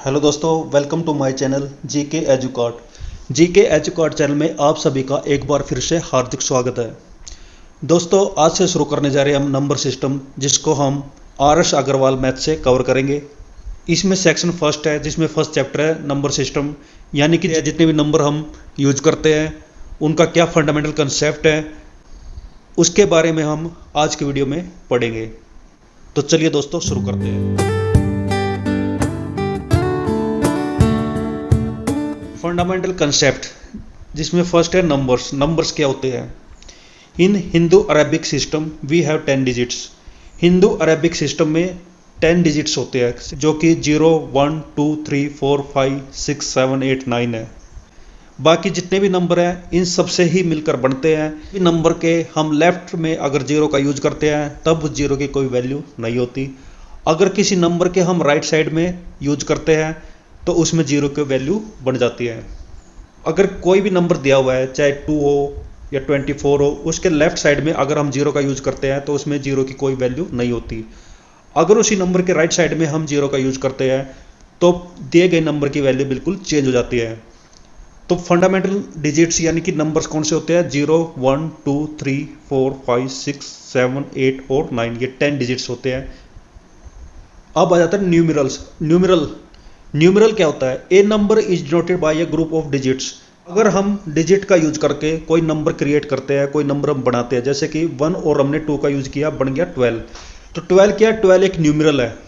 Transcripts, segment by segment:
Hello दोस्तों, welcome to my channel GK Educart. GK Educart channel में आप सभी का एक बार फिर से हार्दिक स्वागत है। दोस्तों, आज से शुरू करने जा रहे हैं हम नंबर सिस्टम, जिसको हम आर.एस. अग्रवाल मैथ से कवर करेंगे। इसमें सेक्शन फर्स्ट है, जिसमें फर्स्ट चैप्टर है नंबर सिस्टम, यानी कि जितने भी नंबर हम यूज करते हैं उनका क्या फंडामेंटल कंसेप्ट है, उसके बारे में हम आज की वीडियो में पढ़ेंगे। तो चलिए दोस्तों, शुरू करते हैं। फंडामेंटल कंसेप्ट, जिसमें फर्स्ट है नंबर्स। नंबर्स क्या होते हैं? In Hindu Arabic system we have 10 digits. Hindu Arabic system में 10 डिजिट्स होते हैं, जो कि 0, 1, 2, 3, 4, 5, 6, 7, 8, 9 है। बाकी जितने भी नंबर हैं इन सबसे ही मिलकर बनते हैं। नंबर के हम लेफ्ट में अगर 0 का यूज करते हैं तब 0 की कोई वैल्यू नहीं होती। अगर किसी नंबर के हम राइट साइड में यूज करते हैं तो उसमें 0 की वैल्यू बन जाती है। अगर कोई भी नंबर दिया हुआ है, चाहे 2 हो या 24 हो, उसके लेफ्ट साइड में अगर हम 0 का यूज करते हैं तो उसमें 0 की कोई वैल्यू नहीं होती। अगर उसी नंबर के राइट साइड में हम 0 का यूज करते हैं तो दिए गए नंबर की वैल्यू बिल्कुल चेंज हो जाती है। तो फंडामेंटल डिजिट्स यानी कि नंबर्स कौन से होते हैं? 0, 1, 2, 3, 4, 5, 6, 7, 8 और 9, ये 10 डिजिट्स होते हैं। अब आ जाता है न्यूमरल्स। न्यूमरल क्या होता है? A number is denoted by a group of digits. अगर हम डिजिट का यूज करके कोई नंबर क्रिएट करते हैं, कोई नंबर हम बनाते हैं, जैसे कि 1 और हमने 2 का यूज किया, बन गया 12। तो 12 क्या है? 12 एक न्यूमरल है।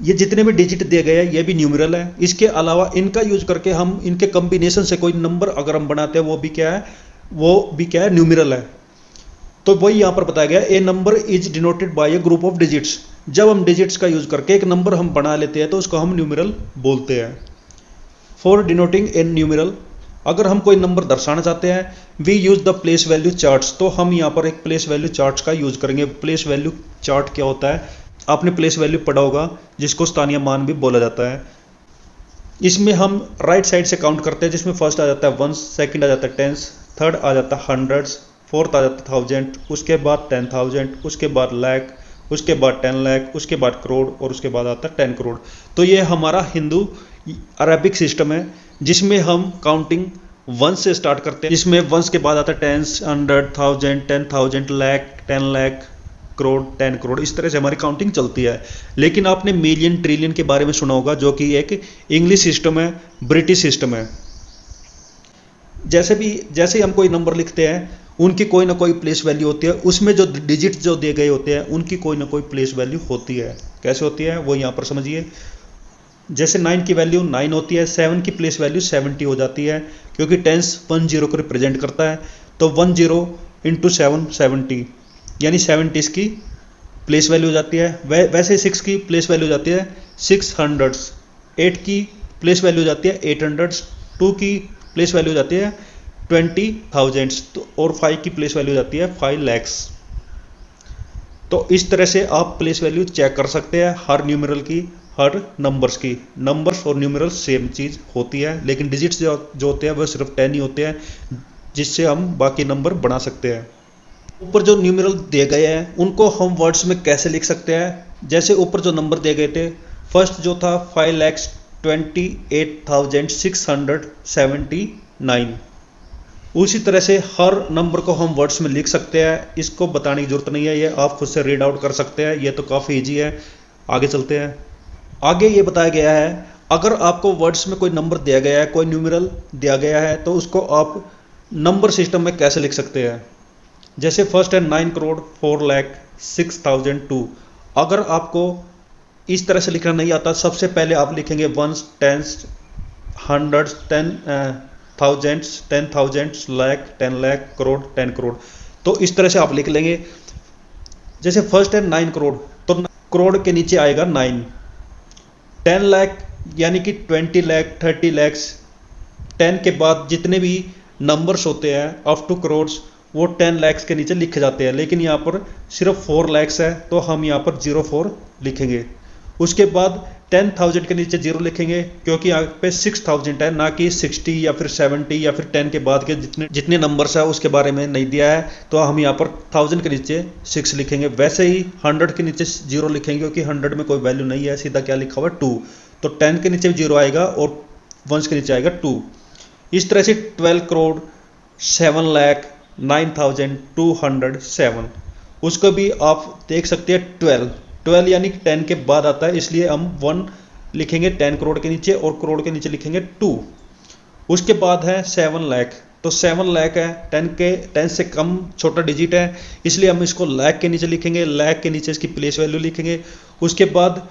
ये जितने भी डिजिट दिए गए हैं ये भी न्यूमरल है। इसके अलावा इनका यूज करके हम इनके कॉम्बिनेशन से कोई नंबर अगर हम बनाते हैं वो भी क्या है? न्यूमरल है। तो वही यहां पर बताया गया, a number is denoted by a group of digits. जब हम डिजिट्स का यूज करके एक नंबर हम बना लेते हैं तो उसको हम न्यूमरल बोलते हैं। फॉर डिनोटिंग ए न्यूमरल, अगर हम कोई नंबर दर्शाना चाहते हैं, we use the place value charts. तो हम यहाँ पर एक प्लेस वैल्यू चार्ट्स का यूज करेंगे। प्लेस वैल्यू चार्ट क्या होता है? आपने प्लेस वैल्यू पढ़ा होगा, जिसको स्थानीय मान भी बोला जाता है। इसमें हम राइट साइड से काउंट करते हैं, जिसमें फर्स्ट आ जाता है 1, सेकंड आ जाता है 10, थर्ड आ जाता है 100, फोर्थ आ जाता है 1000, उसके बाद 10,000, उसके बाद लाख, उसके बाद 10 लाख, उसके बाद करोड़ और उसके बाद आता है 10 करोड़। तो ये हमारा हिंदू अरेबिक सिस्टम है, जिसमें हम काउंटिंग 1 से स्टार्ट करते हैं, जिसमें 1 के बाद आता है 10, 100, 1000, 10,000, लाख, 10 लाख, करोड़, 10 करोड़। इस तरह से हमारी काउंटिंग चलती है। लेकिन आपने मिलियन, ट्रिलियन के बारे में सुना होगा, जो कि एक इंग्लिश सिस्टम है, ब्रिटिश सिस्टम है। जैसे ही हम कोई नंबर लिखते हैं उनकी कोई ना कोई प्लेस वैल्यू होती है। उसमें जो डिजिट्स जो दिए गए होते हैं उनकी कोई ना कोई प्लेस वैल्यू होती है। कैसे होती है वो यहाँ पर समझिए। जैसे 9 की वैल्यू 9 होती है, 7 की प्लेस वैल्यू 70 हो जाती है, क्योंकि 10 10 को रिप्रेजेंट करता है। तो 10 इंटू 7 70, यानी 70 इसकी प्लेस वैल्यू हो जाती है। वैसे 6 की प्लेस वैल्यू हो जाती है 600, 8 की प्लेस वैल्यू हो जाती है 800, 2 की प्लेस वैल्यू हो जाती है 20,000 और 5 की प्लेस वैल्यू जाती है 5 lakhs। तो इस तरह से आप प्लेस वैल्यू चेक कर सकते हैं हर न्यूमरल की, हर नंबर्स की। नंबर्स और न्यूमरल सेम चीज होती है, लेकिन डिजिट्स जो होते हैं वह सिर्फ 10 ही होते हैं, जिससे हम बाकी नंबर बना सकते हैं। ऊपर जो न्यूमरल दिए गए हैं उनको हम वर्ड्स में कैसे लिख सकते हैं? जैसे ऊपर जो नंबर दिए गए थे, फर्स्ट जो था 5,28,679, उसी तरह से हर नंबर को हम वर्ड्स में लिख सकते हैं। इसको बताने की जरूरत नहीं है, ये आप खुद से रीड आउट कर सकते हैं। ये तो काफ़ी इजी है। आगे चलते हैं। आगे ये बताया गया है, अगर आपको वर्ड्स में कोई नंबर दिया गया है, कोई न्यूमरल दिया गया है, तो उसको आप नंबर सिस्टम में कैसे लिख सकते हैं? जैसे फर्स्ट है 9 करोड़ 4 लाख 6,002। अगर आपको इस तरह से लिखना नहीं आता, सबसे पहले आप लिखेंगे 1, 10, 100, 10,000, 10,000, लाख, 10 लाख, करोड़, 10 करोड़। तो इस तरह से आप लिख लेंगे। जैसे फर्स्ट है 9 करोड़, तो करोड़ के नीचे आएगा 9। 10 लाख यानी कि 20 लाख, 30 lakhs। 10 के बाद जितने भी नंबर्स होते हैं अप टू करोड़, वो 10 lakhs के नीचे लिखे जाते हैं। लेकिन यहाँ पर सिर्फ 4 lakhs है, तो हम यहाँ पर 04 लिखेंगे। उसके बाद 10,000 के नीचे 0 लिखेंगे, क्योंकि यहाँ पे 6,000 है, ना कि 60 या फिर 70 या फिर 10 के बाद के जितने नंबर्स है उसके बारे में नहीं दिया है। तो हम यहाँ पर 1000 के नीचे 6 लिखेंगे। वैसे ही 100 के नीचे 0 लिखेंगे, क्योंकि 100 में कोई वैल्यू नहीं है, सीधा क्या लिखा हुआ है 2। तो 10 के नीचे भी 0 आएगा और वंस के नीचे आएगा 2। इस तरह से 12 करोड़ 7,09,207 उसको भी आप देख सकते हैं 12 यानी 10 के बाद आता है, इसलिए हम 1 लिखेंगे 10 करोड़ के नीचे और करोड़ के नीचे लिखेंगे 2। उसके बाद है 7 लाख, तो 7 लाख है 10 से कम छोटा डिजिट है, इसलिए हम इसको लाख के नीचे लिखेंगे, लाख के नीचे इसकी प्लेस वैल्यू लिखेंगे। उसके बाद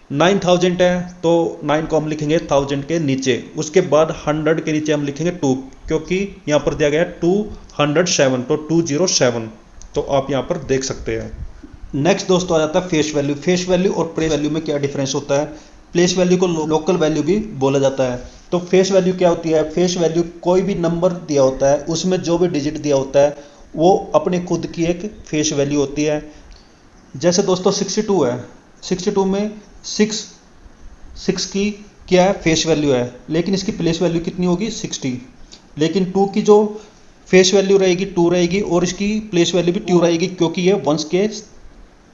9,000 है तो 9 को हम लिखेंगे 1000 के नीचे। उसके बाद 100 के नीचे हम लिखेंगे 2, क्योंकि यहाँ पर दिया गया 207 तो 207, तो आप यहाँ पर देख सकते हैं। नेक्स्ट दोस्तों आ जाता है फेस वैल्यू। फेस वैल्यू और प्लेस वैल्यू में क्या डिफरेंस होता है? प्लेस वैल्यू को लोकल वैल्यू भी बोला जाता है। तो फेस वैल्यू क्या होती है? फेस वैल्यू कोई भी नंबर दिया होता है, उसमें जो भी डिजिट दिया होता है वो अपने खुद की एक फेस वैल्यू होती है। जैसे दोस्तों 62 है, 62 में 6 की क्या है? फेस वैल्यू है, लेकिन इसकी प्लेस वैल्यू कितनी होगी? 60। लेकिन 2 की जो फेस वैल्यू रहेगी 2 रहेगी और इसकी प्लेस वैल्यू भी 2 रहेगी, क्योंकि ये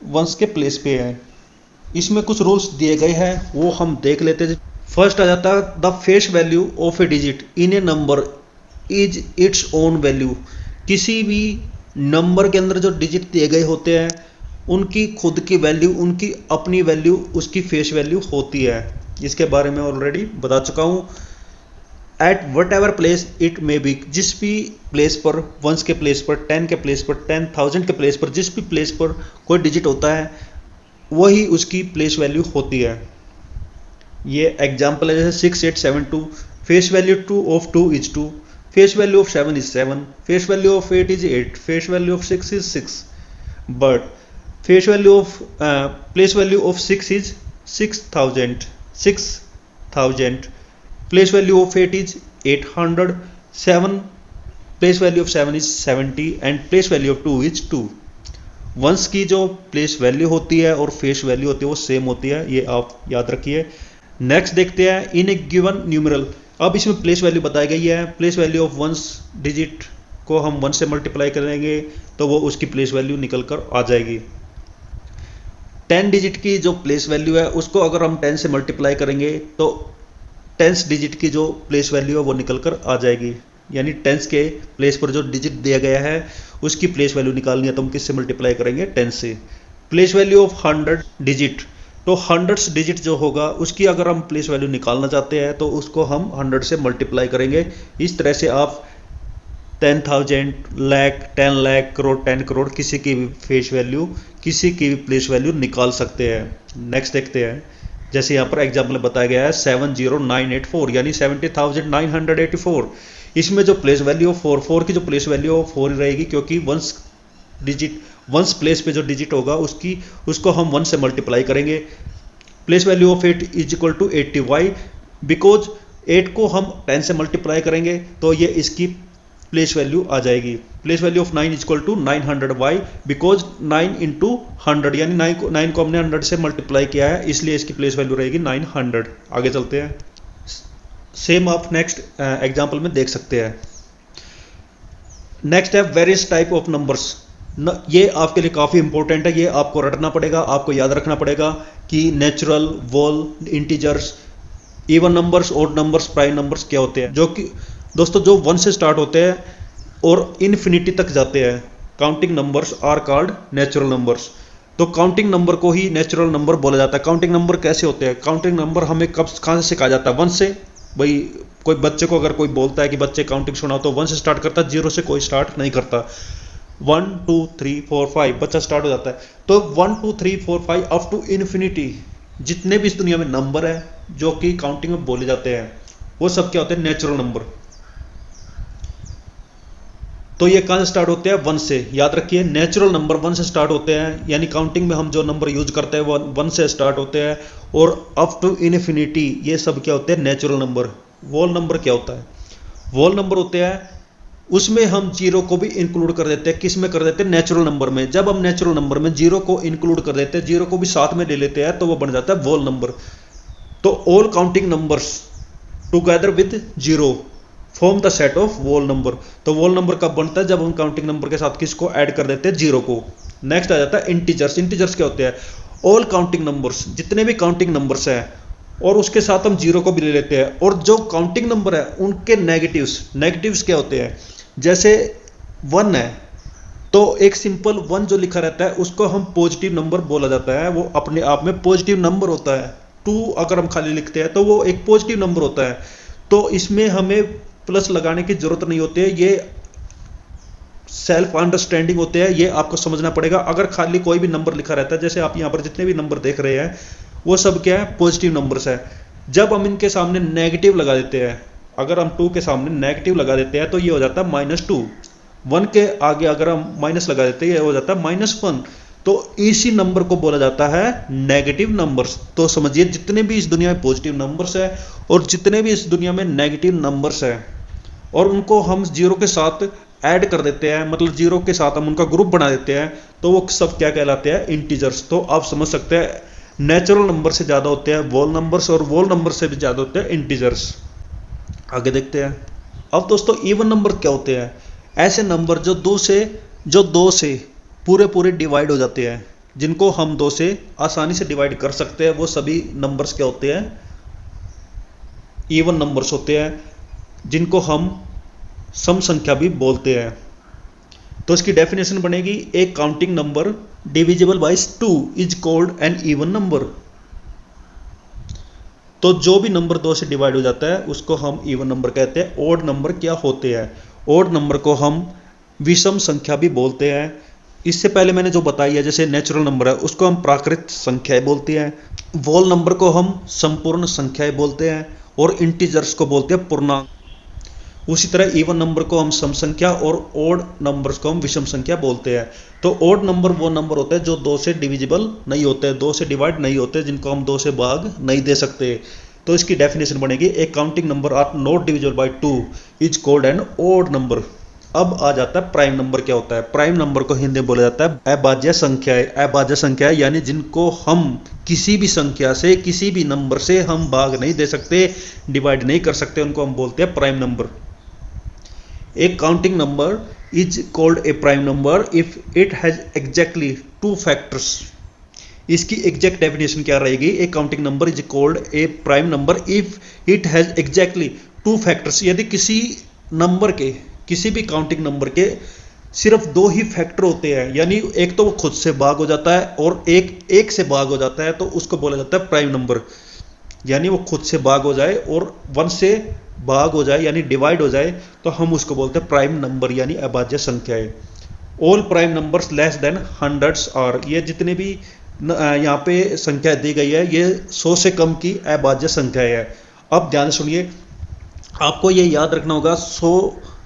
वंस के प्लेस पे है। इसमें कुछ रूल्स दिए गए हैं, वो हम देख लेते हैं। फर्स्ट आ जाता है the face value of A digit in A number is its own value. किसी भी नंबर के अंदर जो डिजिट दिए गए होते हैं उनकी खुद की वैल्यू, उनकी अपनी वैल्यू, उसकी फेस वैल्यू होती है। इसके बारे में ऑलरेडी बता चुका हूँ। At whatever place it may be, जिस भी प्लेस पर, वंस के प्लेस पर, 10 के प्लेस पर, 10,000 के प्लेस पर, जिस भी प्लेस पर कोई डिजिट होता है वही उसकी प्लेस वैल्यू होती है। ये एग्जाम्पल है जैसे 6872, face value 2 of 2 is 2, face value of 7 is 7, face value of 8 is 8, face value of 6 is 6, but face value of place value of 6 is 6,000, place value of 8 is 800, 7 place value of 7 is 70 and place value of 2 is 2। Once की जो place value होती है और face value होती है वो same होती है, ये आप याद रखिए। नेक्स्ट देखते हैं इन ए गिवन न्यूमेरल। अब इसमें प्लेस वैल्यू बताई गई है। Place value of ones digit को हम 1 से मल्टीप्लाई करेंगे तो वो उसकी प्लेस वैल्यू निकल कर आ जाएगी। 10 डिजिट की जो प्लेस वैल्यू है उसको अगर हम 10 से मल्टीप्लाई करेंगे तो 10th डिजिट की जो प्लेस वैल्यू है वो निकल कर आ जाएगी। यानी 10 के प्लेस पर जो डिजिट दिया गया है उसकी प्लेस वैल्यू निकालनी है तो हम किससे मल्टीप्लाई करेंगे? 10 से। प्लेस वैल्यू ऑफ 100 डिजिट, तो 100th डिजिट जो होगा उसकी अगर हम प्लेस वैल्यू निकालना चाहते हैं तो उसको हम 100 से मल्टीप्लाई करेंगे। इस तरह से आप 10,000, लाख, 10 लाख, करोड़, 10 करोड़ किसी की भी फेस वैल्यू, किसी की भी प्लेस वैल्यू निकाल सकते हैं। नेक्स्ट देखते हैं, जैसे यहाँ पर एग्जाम्पल बताया गया है 70984 यानी 70,984। इसमें जो प्लेस वैल्यू ऑफ 4 की जो प्लेस वैल्यू ऑफ 4 रहेगी, क्योंकि वंस प्लेस पे जो डिजिट होगा उसको हम 1 से मल्टीप्लाई करेंगे। Place value of 8 is equal to 80। Why? Because 8 को हम 10 से मल्टीप्लाई करेंगे तो ये इसकी प्लेस वैल्यू आ जाएगी। Place value of 9 is equal to 900। Why? Because 9 into 100 यानी 9 को हमने 100 से मल्टीप्लाई किया है, इसलिए इसकी प्लेस वैल्यू रहेगी 900। आगे चलते हैं। सेम आप नेक्स्ट एग्जाम्पल में देख सकते हैं। नेक्स्ट है वेरियस टाइप ऑफ नंबर्स। ये आपके लिए काफ़ी इंपॉर्टेंट है, ये आपको रटना पड़ेगा, आपको याद रखना पड़ेगा कि natural, whole, integers, even numbers, odd numbers, prime numbers क्या होते हैं। जो कि दोस्तों जो 1 से स्टार्ट होते हैं और इन्फिनिटी तक जाते हैं, counting numbers are called natural numbers. तो काउंटिंग नंबर को ही नेचुरल नंबर बोला जाता है। काउंटिंग नंबर कैसे होते हैं? काउंटिंग नंबर हमें कहाँ से सिखाया जाता है? 1 से। भाई कोई बच्चे को अगर कोई बोलता है कि बच्चे काउंटिंग सुनाओ तो 1 से स्टार्ट करता है, 0 से कोई स्टार्ट नहीं करता। 1 2 3 4 5 बच्चा स्टार्ट हो जाता है। तो 1 2 3 4 5 अप टू इन्फिनिटी जितने भी इस दुनिया में नंबर है जो कि काउंटिंग में बोले जाते हैं वो सब क्या होते हैं? Natural number. तो ये कहाँ से स्टार्ट होते हैं? 1 से। याद रखिए नेचुरल नंबर 1 से स्टार्ट होते हैं, यानी काउंटिंग में हम जो नंबर यूज करते हैं वो 1 से स्टार्ट होते हैं और अप टू इन्फिनिटी ये सब क्या होते हैं? Natural number. वोल नंबर क्या होता है? वोल नंबर होते हैं उसमें हम 0 को भी इंक्लूड कर देते हैं। किस में कर देते हैं? नेचुरल नंबर में। जब हम नेचुरल नंबर में 0 को इंक्लूड कर देते हैं, 0 को भी साथ में ले लेते हैं, तो वो बन जाता है वोल नंबर। तो all counting numbers together with 0 form the set of whole number. तो वोल नंबर कब बनता है? जब हम काउंटिंग नंबर के साथ किसको ऐड कर देते हैं? 0 को। नेक्स्ट आ जाता है इंटीजर्स। इंटीजर्स क्या होते हैं? ऑल काउंटिंग नंबर्स, जितने भी काउंटिंग नंबर्स हैं और उसके साथ हम जीरो को भी ले लेते हैं। और जो काउंटिंग नंबर है उनके नेगेटिव्स क्या होते हैं, जैसे 1 है तो एक सिंपल 1 जो लिखा रहता है उसको हम पॉजिटिव नंबर बोला जाता है, वो अपने आप में पॉजिटिव नंबर होता है। 2 अगर हम खाली लिखते हैं तो वो एक पॉजिटिव नंबर होता है, तो इसमें हमें प्लस लगाने की जरूरत नहीं होती है। ये सेल्फ अंडरस्टैंडिंग होते हैं, ये आपको समझना पड़ेगा। अगर खाली कोई भी नंबर लिखा रहता है, जैसे आप यहाँ पर जितने भी नंबर देख रहे हैं वो सब क्या है, पॉजिटिव नंबर्स है। जब हम इनके सामने नेगेटिव लगा देते हैं, अगर हम 2 के सामने नेगेटिव लगा देते हैं तो ये हो जाता है -2। 1 के आगे अगर हम माइनस लगा देते हैं ये हो जाता है -1। तो इसी नंबर को बोला जाता है नेगेटिव नंबर्स। तो समझिए जितने भी इस दुनिया में पॉजिटिव नंबर्स है और जितने भी इस दुनिया में नेगेटिव नंबर्स है और उनको हम जीरो के साथ ऐड कर देते हैं, मतलब जीरो के साथ हम उनका ग्रुप बना देते हैं, तो वो सब क्या कहलाते हैं, इंटीजर्स। तो आप समझ सकते हैं नेचुरल नंबर से ज़्यादा होते हैं वोल नंबर्स और वोल नंबर से भी ज़्यादा होते हैं इंटीजर्स। आगे देखते हैं। अब दोस्तों इवन नंबर क्या होते हैं, ऐसे नंबर जो दो से पूरे डिवाइड हो जाते हैं, जिनको हम 2 से आसानी से डिवाइड कर सकते हैं, वो सभी नंबर्स क्या होते हैं, इवन नंबर्स होते हैं, जिनको हम सम संख्या भी बोलते हैं। तो इसकी डेफिनेशन बनेगी, एक counting number divisible by 2 is called N even number. तो जो भी नंबर 2 से डिवाइड हो जाता है उसको हम इवन नंबर कहते हैं। ओड नंबर क्या होते हैं, ओड नंबर को हम विषम संख्या भी बोलते हैं। इससे पहले मैंने जो बताई है, जैसे नेचुरल नंबर है उसको हम प्राकृत संख्याएं बोलते हैं, वोल नंबर को हम संपूर्ण संख्याएं बोलते हैं और इंटीजर्स को बोलते हैं पूर्णांक। उसी तरह इवन नंबर को हम सम संख्या और ओड नंबर्स को हम विषम संख्या बोलते हैं। तो ओड नंबर वो नंबर होते हैं जो 2 से डिविजिबल नहीं होते, 2 से डिवाइड नहीं होते, जिनको हम 2 से भाग नहीं दे सकते। तो इसकी डेफिनेशन बनेगी, एक counting number are not divisible by 2 is called an odd number. अब आ जाता है प्राइम नंबर क्या होता है। प्राइम नंबर को हिंदी में बोला जाता है अभाज्य संख्याएं। अभाज्य संख्या यानी जिनको हम किसी भी संख्या से, किसी भी नंबर से हम भाग नहीं दे सकते, डिवाइड नहीं कर सकते, उनको हम बोलते हैं प्राइम नंबर। एक counting number is called a prime number if it has exactly 2 factors. इसकी एग्जैक्ट डेफिनेशन क्या रहेगी, a counting number is called a prime number if it has exactly 2 factors. यदि किसी नंबर के, किसी भी काउंटिंग नंबर के सिर्फ 2 ही फैक्टर होते हैं, यानी एक तो वो खुद से भाग हो जाता है और एक से भाग हो जाता है, तो उसको बोला जाता है प्राइम नंबर। यानी वो खुद से भाग हो जाए और 1 से भाग हो जाए यानी डिवाइड हो जाए, तो हम उसको बोलते हैं प्राइम नंबर यानी अभाज्य संख्याएं। All prime numbers less than hundreds are, ये जितने भी यहाँ पे संख्या दी गई है ये 100 से कम की अभाज्य संख्याएं है। अब ध्यान सुनिए, आपको ये याद रखना होगा 100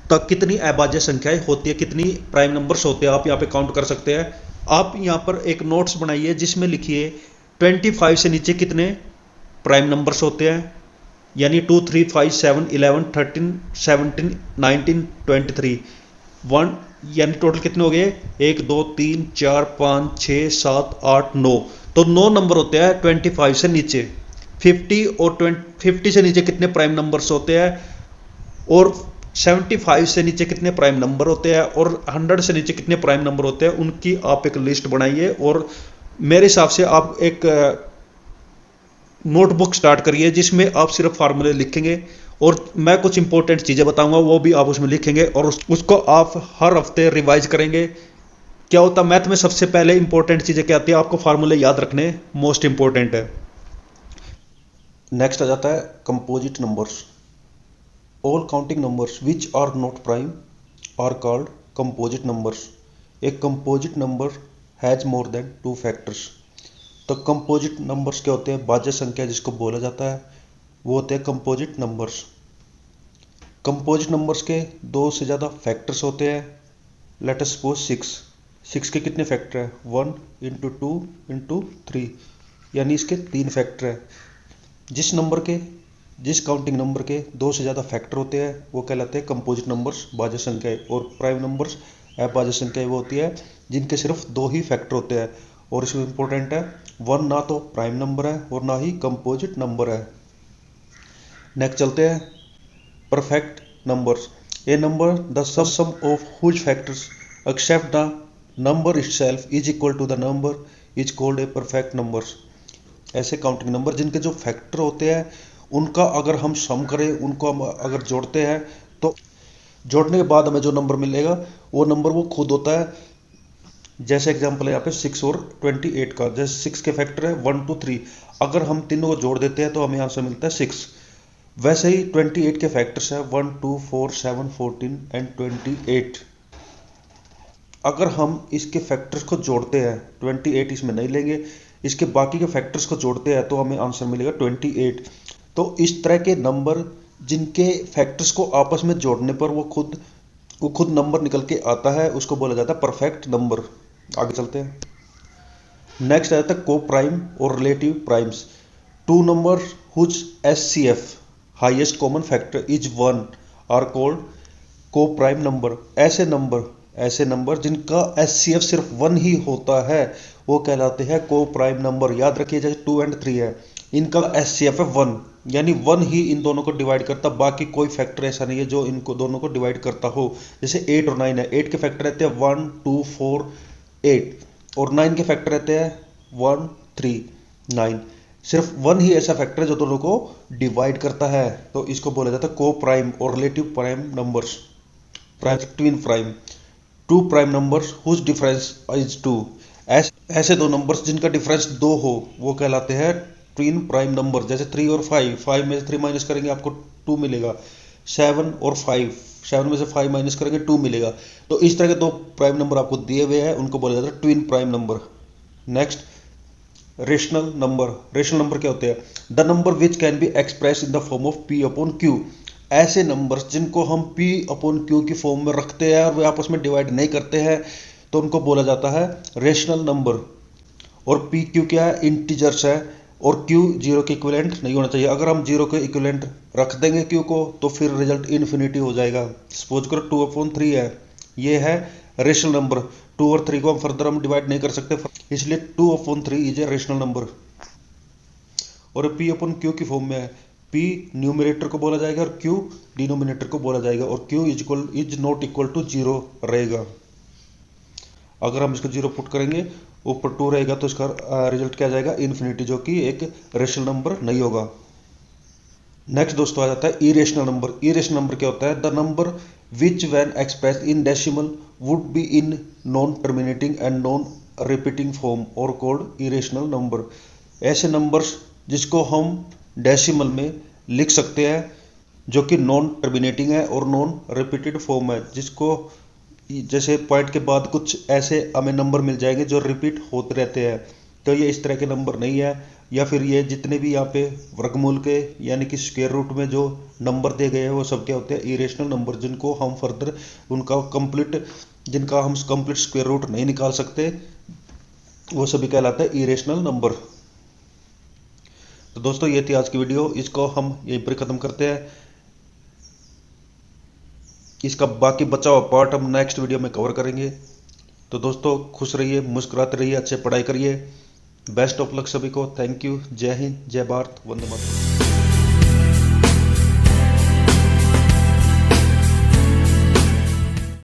तक कितनी अभाज्य संख्याएं होती है, कितनी प्राइम नंबर्स होते हैं, आप यहाँ पे काउंट कर सकते हैं। आप यहाँ पर एक नोट्स बनाइए जिसमें लिखिए 25 से नीचे कितने प्राइम नंबर्स होते हैं, यानी 2 3 5 7 11 13 17 19 23 1, यानी टोटल कितने हो गए, 1 2 3 4 5 6 7 8 9। तो 9 नंबर होते हैं 25 से नीचे। 50 और 50 से नीचे कितने प्राइम नंबर्स होते हैं, और 75 से नीचे कितने प्राइम नंबर होते हैं, और 100 से नीचे कितने प्राइम नंबर होते हैं, उनकी आप एक लिस्ट बनाइए। और मेरे हिसाब से आप एक नोटबुक स्टार्ट करिए जिसमें आप सिर्फ फार्मूले लिखेंगे और मैं कुछ इंपॉर्टेंट चीज़ें बताऊंगा वो भी आप उसमें लिखेंगे और उसको आप हर हफ्ते रिवाइज करेंगे। क्या होता है मैथ में सबसे पहले इंपॉर्टेंट चीज़ें क्या आती है, आपको फार्मूले याद रखने मोस्ट इंपॉर्टेंट है। नेक्स्ट आ जाता है composite numbers. All counting numbers which are not prime are called composite numbers. एक composite number has more than 2 factors. तो कंपोजिट नंबर्स क्या होते हैं, भाज्य संख्या जिसको बोला जाता है वो होते हैं कंपोजिट नंबर्स। कंपोजिट नंबर्स के 2 से ज़्यादा फैक्टर्स होते हैं। लेट अस सपोज 6 के कितने फैक्टर हैं, 1 इंटू 2 इंटू 3, यानी इसके 3 फैक्टर हैं। जिस काउंटिंग नंबर के 2 से ज़्यादा फैक्टर होते हैं वो कहलाते हैं कंपोजिट नंबर्स, भाज्य संख्याएं। और प्राइम नंबर्स अभाज्य संख्याएं वो होती है जिनके सिर्फ 2 ही फैक्टर होते हैं। और इसमें इंपॉर्टेंट है 1 ना तो प्राइम नंबर है और ना ही कंपोजिट नंबर है। नेक्स्ट चलते हैं perfect numbers. A number the sum of whose factors except the number itself is equal to the number is called a perfect numbers. ऐसे काउंटिंग नंबर जिनके जो फैक्टर होते हैं उनका अगर हम सम करें, उनको हम अगर जोड़ते हैं तो जोड़ने के बाद हमें जो नंबर मिलेगा वो नंबर वो खुद होता है। जैसे एग्जांपल है यहाँ पे 6 और 28 का, जैसे 6 के फैक्टर है 1 2 3, अगर हम तीनों को जोड़ देते हैं तो हमें आंसर मिलता है 6। वैसे ही 28 के फैक्टर्स है 1 2 4 7 14 एंड 28। अगर हम इसके फैक्टर्स को जोड़ते हैं, 28 इसमें नहीं लेंगे, इसके बाकी के फैक्टर्स को जोड़ते हैं तो हमें आंसर मिलेगा 28। तो इस तरह के नंबर जिनके फैक्टर्स को आपस में जोड़ने पर वो खुद नंबर निकल के आता है, उसको बोला जाता है परफेक्ट नंबर। आगे चलते हैं। नेक्स्ट आ जाता है को प्राइम और relative primes. Two number whose HCF highest common factor is 1 are called coprime number. ऐसे नंबर जिनका HCF सिर्फ 1 ही होता है वो कहलाते हैं को प्राइम नंबर। याद रखिए जैसे 2 एंड 3 है, इनका HCF है 1, यानी 1 ही इन दोनों को डिवाइड करता, बाकी कोई फैक्टर ऐसा नहीं है जो इनको दोनों को डिवाइड करता हो। जैसे 8 और 9 है, 8 के फैक्टर रहते हैं 1 2 4 8 और 9 के फैक्टर रहते हैं 1 3 9। सिर्फ 1 ही ऐसा फैक्टर है जो दोनों को डिवाइड करता है, तो इसको बोला जाता है को प्राइम और relative prime numbers. Twin prime, two prime numbers whose difference is 2। ऐसे दो नंबर्स जिनका डिफरेंस 2 हो वो कहलाते हैं ट्विन प्राइम नंबर। जैसे 3 और 5 में से 3 माइनस करेंगे आपको 2 मिलेगा। 7 और 5, 7 में से 5 माइनस करेंगे 2 मिलेगा। तो इस तरह के दो प्राइम नंबर आपको दिए हुए हैं, उनको बोला जाता है twin prime number. Next rational number. Rational number क्या होते हैं? The number which can be express in the form of P upon Q। ऐसे नंबर्स जिनको हम P अपॉन Q की फॉर्म में रखते हैं और वे आपस में डिवाइड नहीं करते हैं तो उनको बोला जाता है रेशनल नंबर। और P Q क्या है? इंटीजर्स है और Q 0 के इक्विवेलेंट नहीं होना चाहिए। अगर हम 0 के इक्विवेलेंट रख देंगे Q को तो फिर रिजल्ट इन्फिनिटी हो जाएगा। सपोज करो 2 अपॉन 3 है, ये है रेशनल नंबर। 2 और 3 को हम फर्दर हम डिवाइड नहीं कर सकते, इसलिए 2 upon 3 is a rational number. और P अपॉन Q की फॉर्म में है, P न्यूमरेटर को बोला जाएगा और Q डिनोमिनेटर को बोला जाएगा, और Q is not equal to 0 रहेगा। अगर हम इसको 0 पुट करेंगे, ऊपर 2 रहेगा तो इसका रिजल्ट क्या जाएगा? इन्फिनिटी, जो कि एक रेशनल नंबर नहीं होगा। नेक्स्ट दोस्तों आ जाता है इरेशनल नंबर। इरेशनल नंबर क्या होता है? The number which when express in decimal would be in non terminating and non repeating form और कॉल्ड इरेशनल नंबर। ऐसे नंबर्स जिसको हम डेसिमल में लिख सकते हैं, जो कि नॉन टर्मिनेटिंग है और नॉन रिपीटेड फॉर्म है, जिसको जैसे पॉइंट के बाद कुछ ऐसे हमें नंबर मिल जाएंगे जो रिपीट होते रहते हैं, तो ये इस तरह के नंबर नहीं है। या फिर ये जितने भी यहाँ पे वर्गमूल के यानी कि स्क्वायर रूट में जो नंबर दिए गए हैं वो सब क्या होते हैं? इरेशनल नंबर, जिनको हम फर्दर जिनका हम कंप्लीट स्क्वायर रूट नहीं निकाल सकते, वो सभी कहलाता है इरेशनल नंबर। तो दोस्तों ये थी आज की वीडियो, इसको हम यहीं पर खत्म करते हैं। इसका बाकी बचा हुआ पार्ट हम नेक्स्ट वीडियो में कवर करेंगे। तो दोस्तों खुश रहिए, मुस्कुराते रहिए, अच्छे पढ़ाई करिए। बेस्ट ऑफ लक सभी को। Thank you. जय हिंद, जय भारत, वंदे मातरम।